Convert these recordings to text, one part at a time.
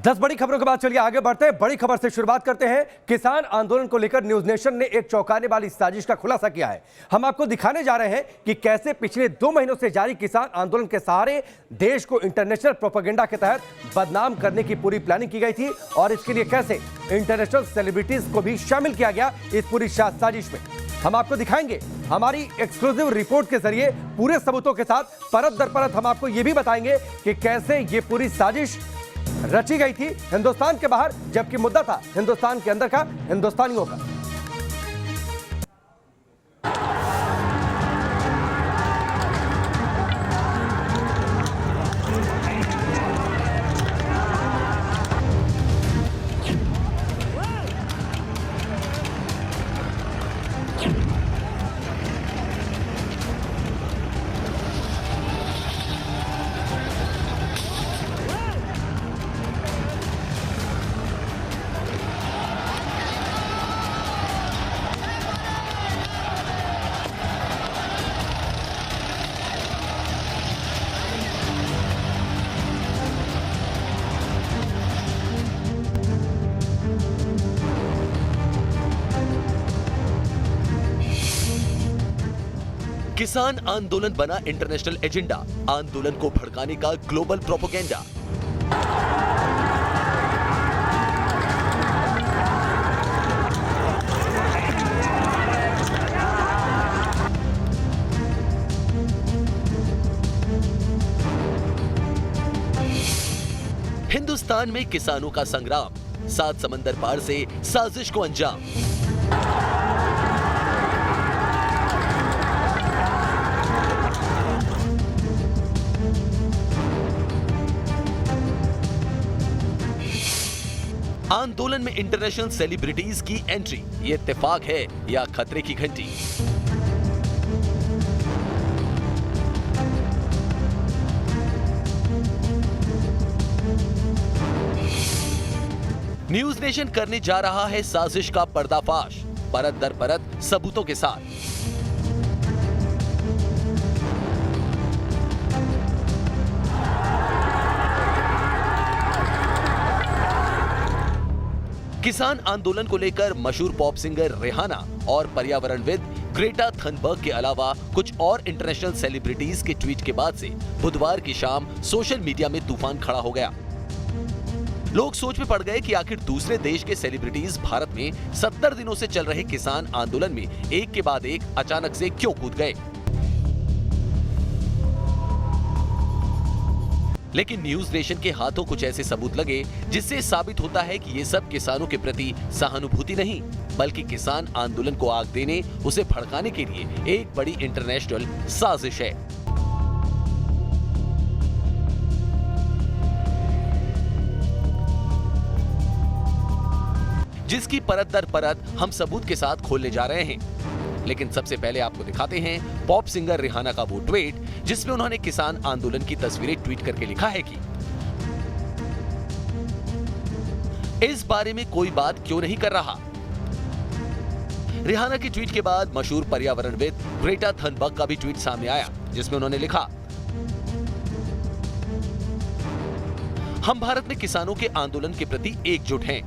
10 बड़ी खबरों के बाद चलिए आगे बढ़ते हैं। बड़ी खबर से शुरुआत करते हैं। किसान आंदोलन को लेकर न्यूज नेशन ने एक चौंकाने वाली साजिश का खुलासा किया है। हम आपको दिखाने जा रहे हैं कि कैसे पिछले 2 महीनों से जारी किसान आंदोलन के सहारे देश को इंटरनेशनल प्रोपेगेंडा के तहत बदनाम करने की पूरी प्लानिंग की गई थी और इसके लिए कैसे इंटरनेशनल सेलिब्रिटीज को भी शामिल किया गया इस पूरी साजिश में। हम आपको दिखाएंगे हमारी एक्सक्लूसिव रिपोर्ट के जरिए पूरे सबूतों के साथ, परत दर परत हम आपको यह भी बताएंगे कि कैसे ये पूरी साजिश रची गई थी हिंदुस्तान के बाहर, जबकि मुद्दा था हिंदुस्तान के अंदर का, हिंदुस्तानियों का। किसान आंदोलन बना इंटरनेशनल एजेंडा, आंदोलन को भड़काने का ग्लोबल प्रोपेगेंडा। हिंदुस्तान में किसानों का संग्राम, 7 समंदर पार से साजिश को अंजाम। आंदोलन में इंटरनेशनल सेलिब्रिटीज की एंट्री, ये इत्तेफाक है या खतरे की घंटी? न्यूज नेशन करने जा रहा है साजिश का पर्दाफाश, परत दर परत सबूतों के साथ। किसान आंदोलन को लेकर मशहूर पॉप सिंगर रिहाना और पर्यावरणविद ग्रेटा थनबर्ग के अलावा कुछ और इंटरनेशनल सेलिब्रिटीज के ट्वीट के बाद से बुधवार की शाम सोशल मीडिया में तूफान खड़ा हो गया। लोग सोच में पड़ गए कि आखिर दूसरे देश के सेलिब्रिटीज भारत में 70 दिनों से चल रहे किसान आंदोलन में एक के बाद एक अचानक से क्यों कूद गए। लेकिन न्यूज नेशन के हाथों कुछ ऐसे सबूत लगे जिससे साबित होता है कि ये सब किसानों के प्रति सहानुभूति नहीं, बल्कि किसान आंदोलन को आग देने, उसे भड़काने के लिए एक बड़ी इंटरनेशनल साजिश है। जिसकी परत दर परत हम सबूत के साथ खोलने जा रहे हैं। लेकिन सबसे पहले आपको दिखाते हैं पॉप सिंगर रिहाना का वो ट्वीट जिसमें उन्होंने किसान आंदोलन की तस्वीरें ट्वीट करके लिखा है कि इस बारे में कोई बात क्यों नहीं कर रहा। रिहाना की ट्वीट के बाद मशहूर पर्यावरणविद ग्रेटा थनबर्ग का भी ट्वीट सामने आया जिसमें उन्होंने लिखा, हम भारत में किसानों के आंदोलन के प्रति एकजुट हैं।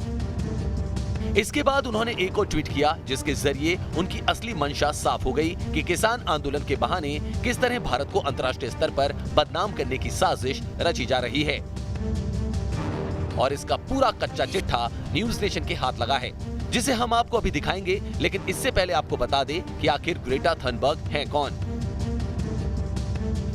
इसके बाद उन्होंने एक और ट्वीट किया जिसके जरिए उनकी असली मंशा साफ हो गई कि किसान आंदोलन के बहाने किस तरह भारत को अंतर्राष्ट्रीय स्तर पर बदनाम करने की साजिश रची जा रही है। और इसका पूरा कच्चा चिट्ठा न्यूज नेशन के हाथ लगा है जिसे हम आपको अभी दिखाएंगे। लेकिन इससे पहले आपको बता दें कि आखिर ग्रेटा थनबर्ग हैं कौन।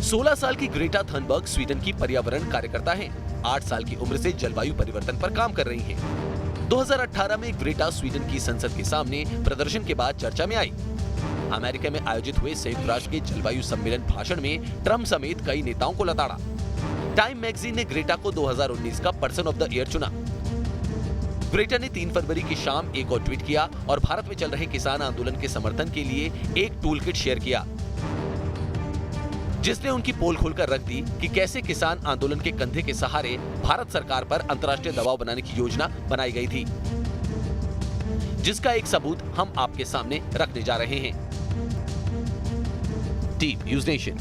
16 साल की ग्रेटा थनबर्ग स्वीडन की पर्यावरण कार्यकर्ता हैं। 8 साल की उम्र से जलवायु परिवर्तन पर काम कर रही हैं। 2018 में ग्रेटा स्वीडन की संसद के सामने प्रदर्शन के बाद चर्चा में आई। अमेरिका में आयोजित हुए संयुक्त राष्ट्र के जलवायु सम्मेलन भाषण में ट्रम्प समेत कई नेताओं को लताड़ा। टाइम मैगजीन ने ग्रेटा को 2019 का पर्सन ऑफ द ईयर चुना। ग्रेटा ने 3 फरवरी की शाम एक और ट्वीट किया और भारत में चल रहे किसान आंदोलन के समर्थन के लिए एक टूल किट शेयर किया जिसने उनकी पोल खोलकर रख दी कि कैसे किसान आंदोलन के कंधे के सहारे भारत सरकार पर अंतर्राष्ट्रीय दबाव बनाने की योजना बनाई गई थी, जिसका एक सबूत हम आपके सामने रखने जा रहे हैं। Team news nation.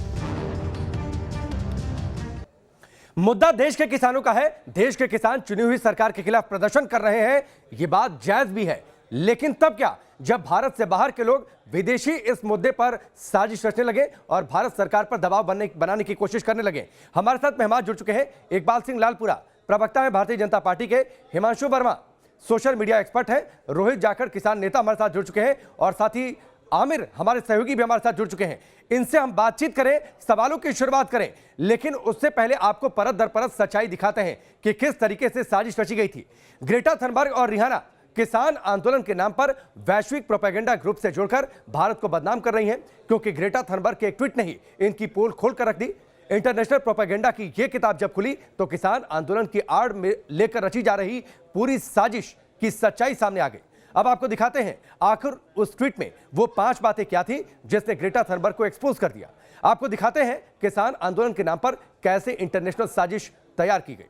मुद्दा देश के किसानों का है। देश के किसान चुनी हुई सरकार के खिलाफ प्रदर्शन कर रहे हैं, ये बात जायज भी है। लेकिन तब क्या, जब भारत से बाहर के लोग विदेशी इस मुद्दे पर साजिश रचने लगे और भारत सरकार पर दबाव बनाने की कोशिश करने लगे। हमारे साथ मेहमान जुड़ चुके हैं। इकबाल सिंह लालपुरा प्रवक्ता है भारतीय जनता पार्टी के, Himanshu Verma social media expert है, रोहित जाखड़ किसान नेता हमारे साथ जुड़ चुके हैं और साथ ही आमिर हमारे सहयोगी भी हमारे साथ जुड़ चुके हैं। इनसे हम बातचीत करें, सवालों की शुरुआत करें, लेकिन उससे पहले आपको परत दर परत सच्चाई दिखाते हैं कि किस तरीके से साजिश रची गई थी। ग्रेटा थनबर्ग और रिहाना किसान आंदोलन के नाम पर वैश्विक प्रोपेगेंडा ग्रुप से जुड़कर भारत को बदनाम कर रही हैं, क्योंकि ग्रेटा थनबर्ग के एक ट्वीट ने ही इनकी पोल खोलकर रख दी। इंटरनेशनल प्रोपेगेंडा की यह किताब जब खुली तो किसान आंदोलन की आड़ में लेकर रची जा रही पूरी साजिश की सच्चाई सामने आ गई। अब आपको दिखाते हैं आखिर उस ट्वीट में वो 5 बातें क्या थी जिसने ग्रेटा थनबर्ग को एक्सपोज कर दिया। आपको दिखाते हैं किसान आंदोलन के नाम पर कैसे इंटरनेशनल साजिश तैयार की गई।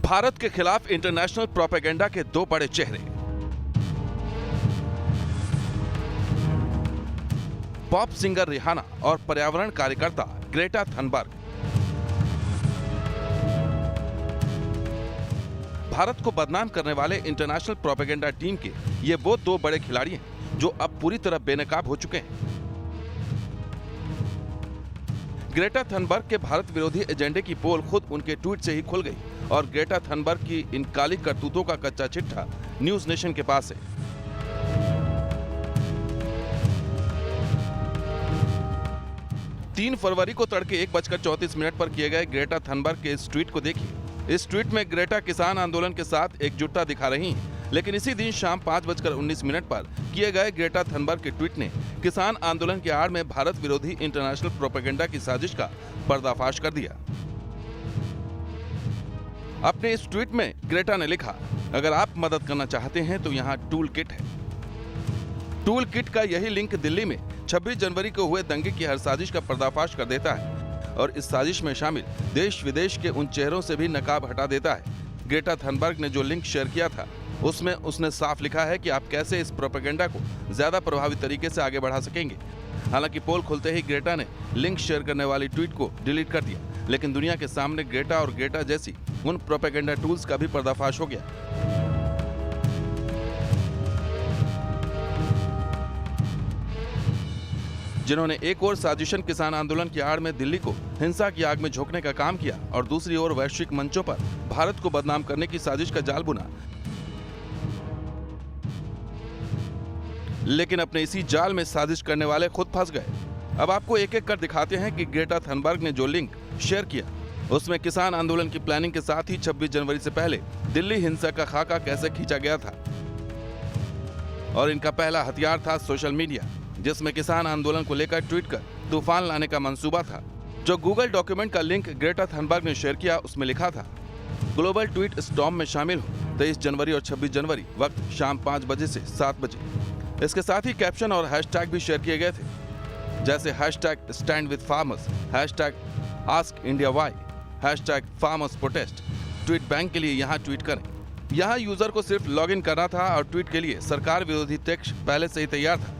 भारत के खिलाफ इंटरनेशनल प्रोपेगेंडा के 2 बड़े चेहरे, पॉप सिंगर रिहाना और पर्यावरण कार्यकर्ता ग्रेटा थनबर्ग। भारत को बदनाम करने वाले इंटरनेशनल प्रोपेगेंडा टीम के ये वो 2 बड़े खिलाड़ी हैं जो अब पूरी तरह बेनकाब हो चुके हैं। ग्रेटा थनबर्ग के भारत विरोधी एजेंडे की पोल खुद उनके ट्वीट से ही खुल गई और ग्रेटा थनबर्ग की इन काली करतूतों का कच्चा चिट्ठा न्यूज नेशन के पास है। तीन फरवरी को तड़के 1:34 पर किए गए ग्रेटा थनबर्ग के इस ट्वीट को देखिए। इस ट्वीट में ग्रेटा किसान आंदोलन के साथ एकजुटता दिखा रही हैं, लेकिन इसी दिन शाम 5:19 पर किए गए ग्रेटा थनबर्ग के ट्वीट ने किसान आंदोलन के आड़ में भारत विरोधी इंटरनेशनल प्रोपेगेंडा की साजिश का पर्दाफाश कर दिया। अपने इस ट्वीट में ग्रेटा ने लिखा, अगर आप मदद करना चाहते हैं तो यहाँ टूल किट है। टूल किट का यही लिंक दिल्ली में 26 जनवरी को हुए दंगे की हर साजिश का पर्दाफाश कर देता है और इस साजिश में शामिल देश विदेश के उन चेहरों से भी नकाब हटा देता है। ग्रेटा थनबर्ग ने जो लिंक शेयर किया था उसमें उसने साफ लिखा है कि आप कैसे इस प्रोपेगेंडा को ज्यादा प्रभावी तरीके से आगे बढ़ा सकेंगे। हालांकि पोल खुलते ही ग्रेटा ने लिंक शेयर करने वाली ट्वीट को डिलीट कर दिया, लेकिन दुनिया के सामने ग्रेटा और ग्रेटा जैसी उन प्रोपेगेंडा टूल्स का भी पर्दाफाश हो गया। जिन्होंने एक ओर साजिशन किसान आंदोलन की आड़ में दिल्ली को हिंसा की आग में झोंकने का काम किया और दूसरी ओर वैश्विक मंचों पर भारत को बदनाम करने की साजिश का जाल बुना, लेकिन अपने इसी जाल में साजिश करने वाले खुद फंस गए। अब आपको एक एक कर दिखाते हैं कि ग्रेटा थनबर्ग ने जो लिंक शेयर किया उसमें किसान आंदोलन की प्लानिंग के साथ ही 26 जनवरी से पहले दिल्ली हिंसा का खाका कैसे खींचा गया था। और इनका पहला हथियार था सोशल मीडिया, जिसमें किसान आंदोलन को लेकर ट्वीट कर तूफान लाने का मंसूबा था। जो गूगल डॉक्यूमेंट का लिंक ग्रेटा थनबर्ग ने शेयर किया उसमें लिखा था, ग्लोबल ट्वीट स्टॉर्म में शामिल हो 23 जनवरी और 26 जनवरी, वक्त शाम 5 बजे से 7 बजे। इसके साथ ही कैप्शन और हैशटैग भी शेयर किए गए थे, जैसे hashtag stand with farmers, hashtag ask India why, hashtag farmers protest. Tweet bank के लिए यहाँ ट्वीट करें। यहाँ यूजर को सिर्फ लॉगिन करना था और ट्वीट के लिए सरकार विरोधी टेक्स्ट पहले से ही तैयार था।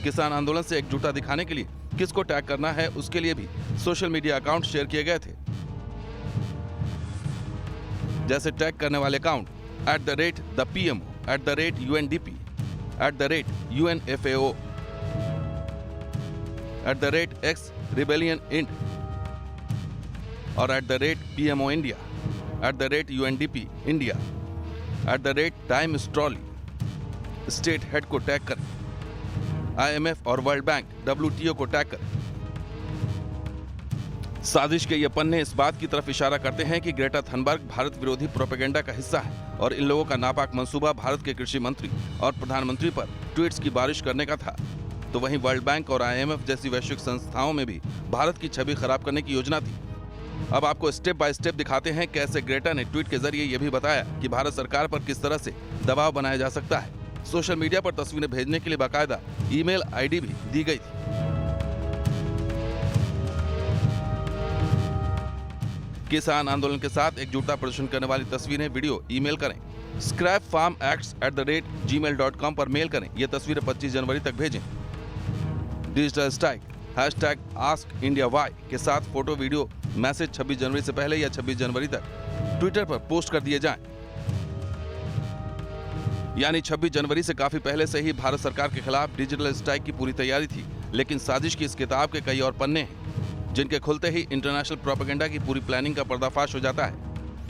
किसान आंदोलन से एकजुटता दिखाने के लिए किसको टैग करना है उसके लिए भी सोशल मीडिया अकाउंट शेयर किए गए थे, जैसे टैग करने वाले account @thepmo, @UNDP, @UNFAO, @XRebellionInd और @PMO India, @UNDP India, @TimesTrolley। State head को टैग करें, IMF और वर्ल्ड बैंक WTO को टैग करें। साजिश के ये पन्ने इस बात की तरफ इशारा करते हैं कि ग्रेटा थनबर्ग भारत विरोधी प्रोपेगेंडा का हिस्सा है और इन लोगों का नापाक मंसूबा भारत के कृषि मंत्री और प्रधानमंत्री पर ट्वीट्स की बारिश करने का था। तो वहीं वर्ल्ड बैंक और IMF जैसी वैश्विक संस्थाओं में भी भारत की छवि खराब करने की योजना थी। अब आपको स्टेप बाय स्टेप दिखाते हैं कैसे ग्रेटा ने ट्वीट के जरिए यह भी बताया कि भारत सरकार पर किस तरह से दबाव बनाया जा सकता है। सोशल मीडिया पर तस्वीरें भेजने के लिए बाकायदा ईमेल ID भी दी गई थी। किसान आंदोलन के साथ एकजुटता प्रदर्शन करने वाली तस्वीरें, वीडियो ईमेल करें। scrapfarmacts@gmail.com पर मेल करें। ये तस्वीरें 25 जनवरी तक भेजें। डिजिटल स्ट्राइक #AskIndiaWhy के साथ फोटो, वीडियो, मैसेज 26 जनवरी से पहले या 26 जनवरी तक ट्विटर पर पोस्ट कर दिए जाएं। यानी 26 जनवरी से काफी पहले से ही भारत सरकार के खिलाफ डिजिटल स्ट्राइक की पूरी तैयारी थी। लेकिन साजिश की इस किताब के कई और पन्ने हैं, जिनके खुलते ही इंटरनेशनल प्रोपेगेंडा की पूरी प्लानिंग का पर्दाफाश हो जाता है,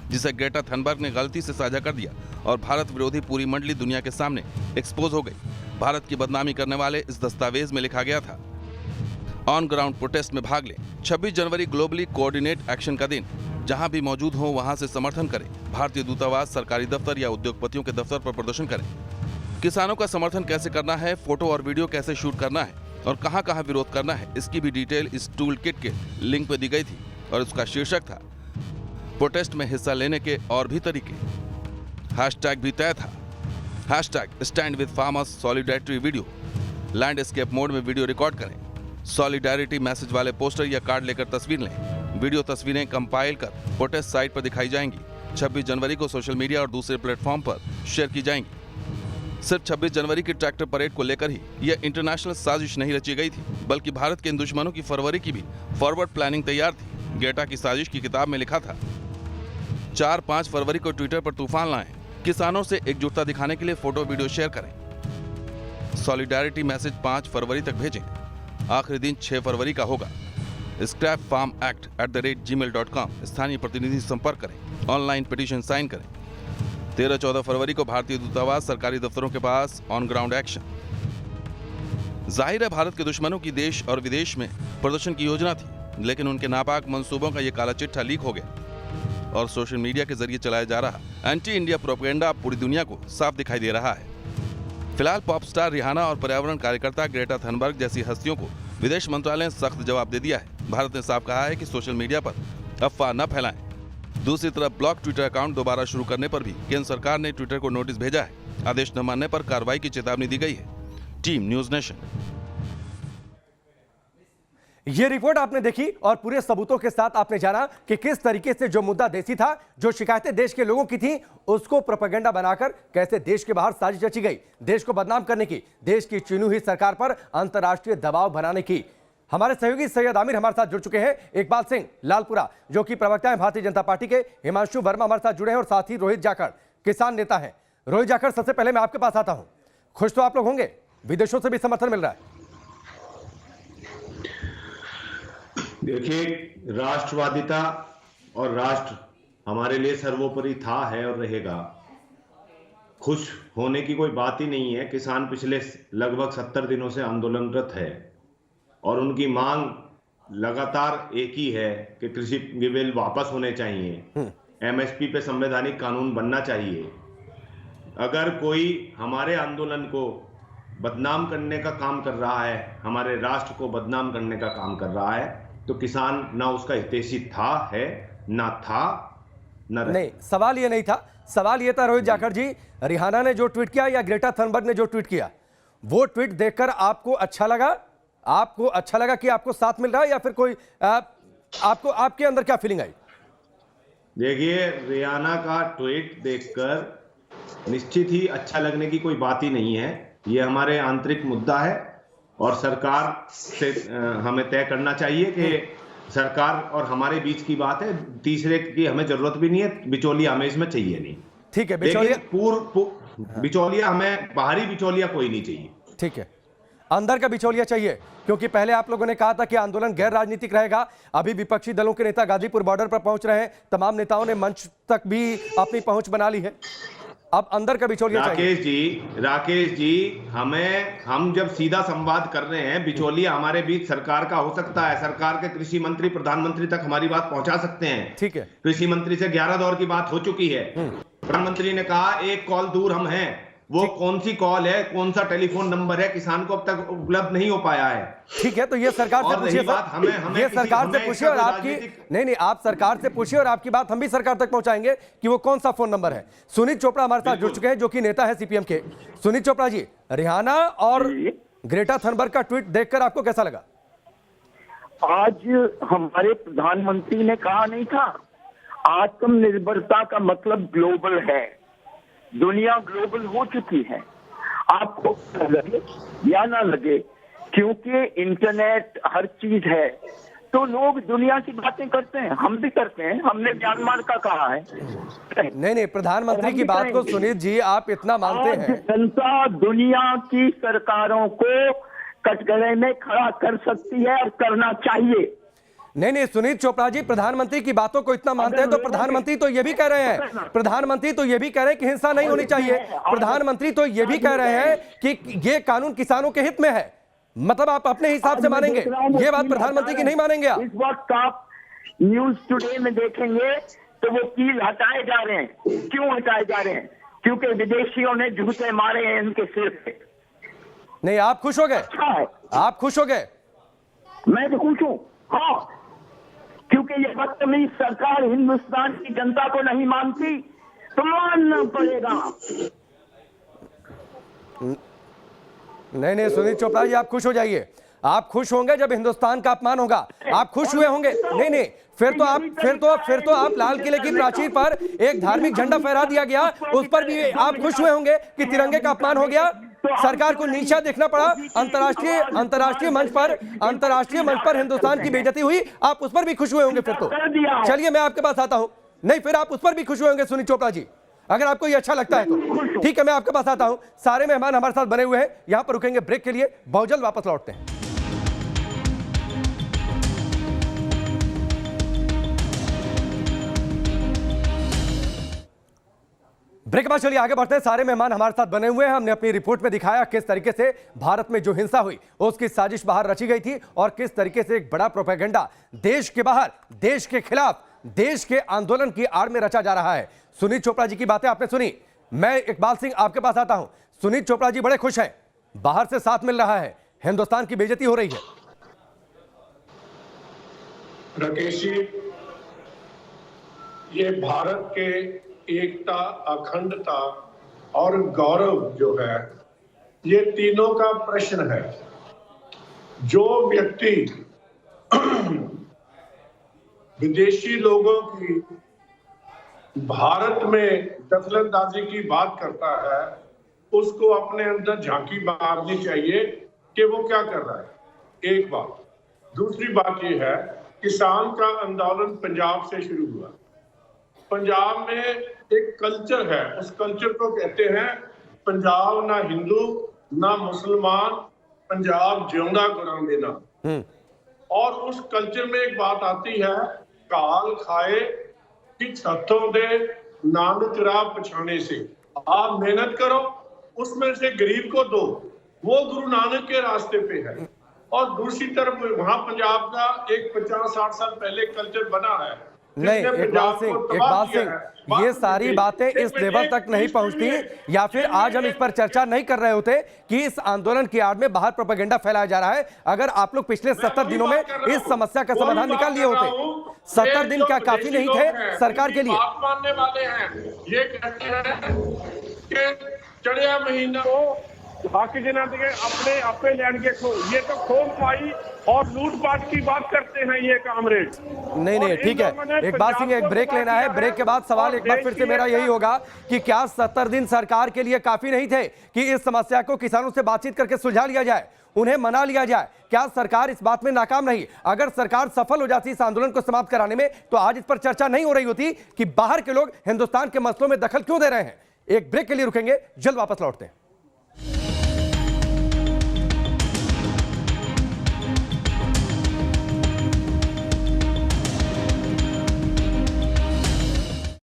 जिसे ग्रेटा थनबर्ग ने गलती से साझा कर दिया और भारत विरोधी पूरी मंडली दुनिया के सामने एक्सपोज हो गई। भारत की बदनामी करने वाले इस दस्तावेज में लिखा गया था, ऑन ग्राउंड प्रोटेस्ट में भाग लें। 26 जनवरी ग्लोबली कोऑर्डिनेट एक्शन का दिन। जहां भी मौजूद हो वहां से समर्थन करें। भारतीय दूतावास, सरकारी दफ्तर या उद्योगपतियों के दफ्तर पर प्रदर्शन करें। किसानों का समर्थन कैसे करना है, फोटो और वीडियो कैसे शूट करना है और कहां-कहां विरोध करना है, इसकी भी डिटेल इस टूल किट के लिंक पे दी गई थी और उसका शीर्षक था प्रोटेस्ट में हिस्सा लेने के और भी तरीके। हैशटैग भी तय था, #stand with farmers solidarity video. Landscape mode में वीडियो रिकॉर्ड करें। सॉलिडेरिटी मैसेज वाले पोस्टर या कार्ड लेकर तस्वीर लें। वीडियो तस्वीरें कंपाइल कर प्रोटेस्ट साइट पर दिखाई जाएंगी। 26 जनवरी को सोशल मीडिया और दूसरे प्लेटफॉर्म पर शेयर की जाएंगी। सिर्फ 26 जनवरी की ट्रैक्टर परेड को लेकर ही यह इंटरनेशनल साजिश नहीं रची गई थी, बल्कि भारत के इन दुश्मनों की फरवरी की भी फॉरवर्ड प्लानिंग तैयार थी। ग्रेटा की साजिश की किताब में लिखा था, 4-5 फरवरी को ट्विटर पर तूफान लाएं। किसानों से एकजुटता दिखाने के लिए फोटो, वीडियो शेयर करें। सॉलिडेरिटी मैसेज 5 फरवरी तक भेजें। आखिरी दिन 6 फरवरी का होगा। scrapfarmact@gmail.com स्थानीय प्रतिनिधि से संपर्क करें। ऑनलाइन पिटीशन साइन करें। 13-14 फरवरी को भारतीय दूतावास, सरकारी दफ्तरों के पास ऑन ग्राउंड एक्शन। जाहिर है भारत के दुश्मनों की देश और विदेश में प्रदर्शन की योजना थी, लेकिन उनके नापाक मंसूबों का ये काला चिट्ठा लीक हो गया और सोशल मीडिया के जरिए चलाया जा रहा एंटी इंडिया प्रोपेगेंडा पूरी दुनिया को साफ दिखाई दे रहा है। फिलहाल पॉप स्टार रिहाना और पर्यावरण कार्यकर्ता ग्रेटा थनबर्ग जैसी हस्तियों को विदेश मंत्रालय ने सख्त जवाब दे दिया है। भारत ने साफ कहा है कि सोशल मीडिया पर अफवाह न फैलाएं। दूसरी तरफ ब्लॉक ट्विटर अकाउंट दोबारा शुरू करने पर भी केंद्र सरकार ने ट्विटर को नोटिस भेजा है। आदेश न मानने पर कार्रवाई की चेतावनी दी गई है। Team news nation. ये रिपोर्ट आपने देखी और पूरे सबूतों के साथ आपने जाना कि किस तरीके से जो मुद्दा देसी था, जो शिकायतें देश के लोगों की थी, उसको प्रोपेगेंडा बनाकर कैसे देश के बाहर साजिश रची गई, देश को बदनाम करने की, देश की चुनी हुई सरकार पर अंतर्राष्ट्रीय दबाव बनाने की। हमारे सहयोगी सैयद आमिर हमारे साथ जुड़ चुके हैं, इकबाल सिंह लालपुरा जो कि प्रवक्ता है भारतीय जनता पार्टी के, हिमांशु वर्मा हमारे साथ जुड़े हैं और साथ ही रोहित जाखड़ किसान नेता हैं। रोहित जाखड़, सबसे पहले मैं आपके पास आता हूं, खुश तो आप लोग होंगे, विदेशों से भी समर्थन मिल रहा है। देखिए, राष्ट्रवादिता और राष्ट्र हमारे लिए सर्वोपरि था, है और रहेगा। खुश होने की कोई बात ही नहीं है। किसान पिछले लगभग 70 दिनों से आंदोलनरत है और उनकी मांग लगातार एक ही है कि कृषि बिल वापस होने चाहिए, एमएसपी पे संवैधानिक कानून बनना चाहिए। अगर कोई हमारे आंदोलन को बदनाम करने का काम कर रहा है, हमारे राष्ट्र को बदनाम करने का काम कर रहा है, तो किसान ना उसका हितैषी था, है ना था, ना नहीं। सवाल ये नहीं था, सवाल ये था रोहित जाखड़ जी, रिहाना ने जो ट्वीट किया या ग्रेटा थनबर्ग ने जो ट्वीट किया, वो ट्वीट देखकर आपको अच्छा लगा? आपको अच्छा लगा कि आपको साथ मिल रहा है या फिर कोई आपको, आपके अंदर क्या फीलिंग आई? देखिए, रिहाना का ट्वीट देखकर निश्चित ही अच्छा लगने की कोई बात ही नहीं है। ये हमारे आंतरिक मुद्दा है और सरकार से हमें तय करना चाहिए कि सरकार और हमारे बीच की बात है, तीसरे की हमें जरूरत भी नहीं है, बिचौलिया हमें इसमें चाहिए नहीं। ठीक है, बिचौलिया, बिचौलिया हमें, बाहरी बिचौलिया कोई नहीं चाहिए। ठीक है, अंदर का बिचौलिया चाहिए, क्योंकि पहले आप लोगों ने कहा था कि आंदोलन गैर राजनीतिक रहेगा। अभी विपक्षी दलों के नेता गाजीपुर बॉर्डर पर पहुंच रहे हैं, तमाम नेताओं ने मंच तक भी अपनी पहुंच बना ली है। अब अंदर का बिचौलिया चाहिए। राकेश जी, हम जब सीधा संवाद कर रहे हैं, बिचौलिया हमारे बीच सरकार का हो सकता है। सरकार के कृषि मंत्री प्रधानमंत्री तक हमारी बात पहुंचा सकते हैं। ठीक है, कृषि मंत्री से 11 दौर की बात हो चुकी है। प्रधानमंत्री ने कहा एक कॉल दूर हम हैं। वो कौन सी कॉल है, कौन सा टेलीफोन नंबर है, किसान को अब तक उपलब्ध नहीं हो पाया है। ठीक है, तो ये सरकार से पूछिए, ये सरकार से पूछिए और आपकी नहीं, आप सरकार से पूछिए और आपकी बात हम भी सरकार तक पहुंचाएंगे कि वो कौन सा फोन नंबर है। सुनीत चोपड़ा हमारे साथ जुड़ चुके हैं, जो कि नेता है सीपीएम के। सुनीत चोपड़ा जी, रिहाना और ग्रेटा थनबर्ग का ट्वीट देखकर आपको कैसा लगा? आज हमारे प्रधानमंत्री ने कहा नहीं था आत्मनिर्भरता का मतलब ग्लोबल है। दुनिया ग्लोबल हो चुकी है, आपको लगे या ना लगे, क्योंकि इंटरनेट हर चीज है, तो लोग दुनिया की बातें करते हैं, हम भी करते हैं। हमने म्यांमार का कहा है। नहीं, प्रधानमंत्री की बात को सुनीत जी आप इतना मानते हैं? जनता दुनिया की सरकारों को कटघरे में खड़ा कर सकती है और करना चाहिए। नहीं, सुनीत चोपड़ा जी, प्रधानमंत्री की बातों को इतना मानते हैं तो प्रधानमंत्री तो ये भी कह रहे हैं, प्रधानमंत्री तो ये भी कह रहे हैं कि हिंसा नहीं होनी चाहिए। प्रधानमन्त्री तो ये भी कह रहे हैं कि ये कानून किसानों के हित में है। मतलब आप अपने हिसाब से मानेंगे, ये बात प्रधानमंत्री की नहीं मानेंगे आप? इस वक्त आप न्यूज टुडे में देखेंगे तो वो कील हटाए जा रहे हैं। क्यों हटाए जा रहे हैं? क्योंकि विदेशियों ने जूते मारे हैं इनके सिर पे। नहीं, आप खुश हो गए? अच्छा है, आप खुश हो गए? मैं तो खुश हूं, हाँ, क्योंकि ये बदतमीज सरकार हिंदुस्तान की जनता को नहीं मानती तो मानना पड़ेगा। नहीं, सुनीत चोपड़ा जी आप खुश हो जाइए। आप खुश होंगे जब हिंदुस्तान का अपमान होगा, आप खुश हुए होंगे। नहीं, फिर तो आप लाल किले की प्राचीर पर एक धार्मिक झंडा फहरा दिया गया, उस पर भी आप खुश हुए होंगे कि तिरंगे का अपमान हो गया, सरकार को नीचा देखना पड़ा, अंतर्राष्ट्रीय मंच पर हिंदुस्तान की बेइज्जती हुई, आप उस पर भी खुश हुए होंगे। फिर तो चलिए मैं आपके पास आता हूं। नहीं, फिर आप उस पर भी खुश हुए होंगे सुनीत चोपड़ा जी, अगर आपको ये अच्छा लगता है तो ठीक है। मैं आपके पास आता हूं। सारे मेहमान हमारे साथ बने हुए हैं, यहां पर रुकेंगे ब्रेक के लिए, बहुत जल्द वापस लौटते हैं। ब्रेक के बाद चलिए आगे बढ़ते हैं। सारे मेहमान हमारे साथ बने हुए हैं। हमने अपनी रिपोर्ट में दिखाया किस तरीके से भारत में जो हिंसा हुई उसकी साजिश बाहर रची गई थी और किस तरीके से एक बड़ा प्रोपेगेंडा देश के बाहर, देश के खिलाफ, देश के आंदोलन की आड़ में रचा जा रहा है। सुनीत चोपड़ा जी की बातें आपने सुनी। मैं इकबाल सिंह आपके पास आता हूं। सुनीत चोपड़ा जी बड़े खुश हैं, बाहर से साथ मिल रहा है, हिंदुस्तान की बेइज्जती हो रही है। राकेश जी, ये भारत के एकता, अखंडता और गौरव जो है, ये तीनों का प्रश्न है। जो व्यक्ति विदेशी लोगों की भारत में दखलंदाजी की बात करता है, उसको अपने अंदर झांकी मारनी चाहिए कि वो क्या कर रहा है। एक बात। दूसरी बात ये है, किसान का आंदोलन पंजाब से शुरू हुआ। पंजाब में एक कल्चर है, उस कल्चर को कहते हैं पंजाब ना हिंदू ना मुसलमान, पंजाब जिਉਂਦਾ ਗੁਰਾਂਦੇ ਨਾਲ। और उस कल्चर में एक बात आती है, काल खाए कि छतों दे नानक राह पछाने से। आप मेहनत करो, उसमें से गरीब को दो, वो गुरु नानक के रास्ते पे है। और दूसरी तरफ वहां पंजाब का एक 50-60 साल पहले कल्चर बना है। नहीं, इकबाल सिंह, ये सारी बातें इस लेवल तक नहीं पहुंचती, या फिर आज हम इस पर चर्चा नहीं कर रहे होते कि इस आंदोलन की आड़ में बाहर प्रोपेगेंडा फैलाया जा रहा है। अगर आप लोग पिछले 70 दिनों में इस समस्या का समाधान निकाल लिए होते। 70 दिन क्या काफी नहीं थे सरकार के लिए? बात मानने वाले हैं, ये कहते हैं कि चढ़िया महीना बाकी जना के अपने लैंड के खो, ये तो खोम पाई और लूटपाट की बात करते हैं ये कामरेड। नहीं, ठीक है इकबाल सिंह, एक ब्रेक लेना है। ब्रेक के बाद सवाल एक बार फिर से मेरा यही होगा कि क्या 70 दिन सरकार के लिए काफी नहीं थे कि इस समस्या को किसानों से बातचीत करके सुलझा लिया जाए, उन्हें मना लिया जाए? क्या सरकार इस बात में नाकाम रही? अगर सरकार सफल हो जाती इस आंदोलन को समाप्त कराने में, तो आज इस पर चर्चा नहीं हो रही होती कि बाहर के लोग हिंदुस्तान के मसलों में दखल क्यों दे रहे हैं। एक ब्रेक के लिए रुकेंगे, जल्द वापस लौटते हैं।